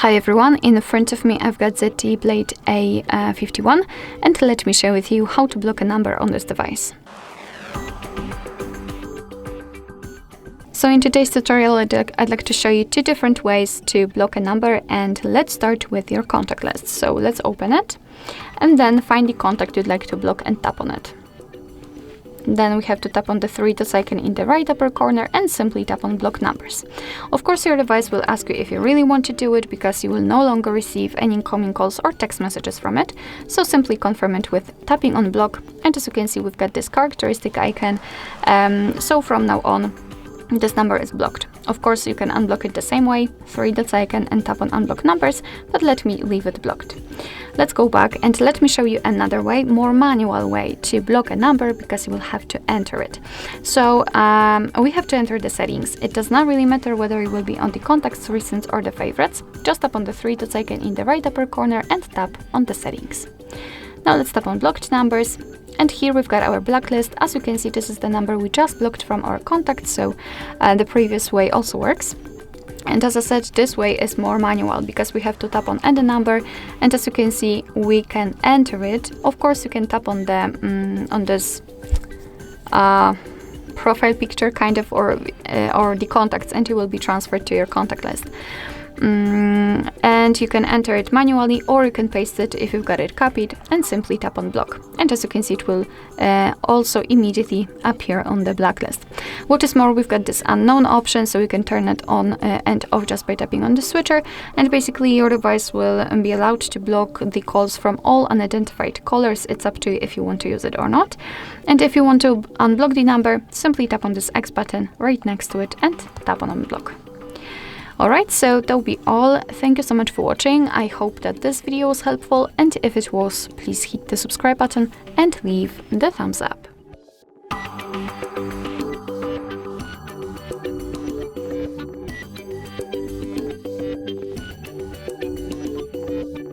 Hi everyone, in front of me I've got ZTE Blade A51 and let me share with you how to block a number on this device. So in today's tutorial I'd like to show you two different ways to block a number, and let's start with your contact list. So let's open it and then find the contact you'd like to block and tap on it. Then we have to tap on the three dots icon in the right upper corner and simply tap on block numbers. Of course, your device will ask you if you really want to do it, because you will no longer receive any incoming calls or text messages from it. So simply confirm it with tapping on block, and as you can see we've got this characteristic icon. So from now on this number is blocked. Of course, you can unblock it the same way, three dots icon and tap on unblock numbers, but let me leave it blocked. Let's go back and let me show you another way, more manual way to block a number, because you will have to enter it. So we have to enter the settings. It does not really matter whether it will be on the contacts, recents or the favorites. Just tap on the three dots icon in the right upper corner and tap on the settings. Now let's tap on blocked numbers. And here we've got our blacklist. As you can see, this is the number we just blocked from our contacts, so the previous way also works. And as I said, this way is more manual because we have to tap on the number, and as you can see, we can enter it. Of course, you can tap on the on this profile picture kind of, or the contacts, and you will be transferred to your contact list. And you can enter it manually, or you can paste it if you've got it copied and simply tap on block. And as you can see, it will also immediately appear on the blacklist. What is more, we've got this unknown option, so you can turn it on and off just by tapping on the switcher, and basically your device will be allowed to block the calls from all unidentified callers. It's up to you if you want to use it or not. And if you want to unblock the number, simply tap on this X button right next to it and tap on unblock. Alright, so that'll be all. Thank you so much for watching. I hope that this video was helpful, and if it was, please hit the subscribe button and leave the thumbs up.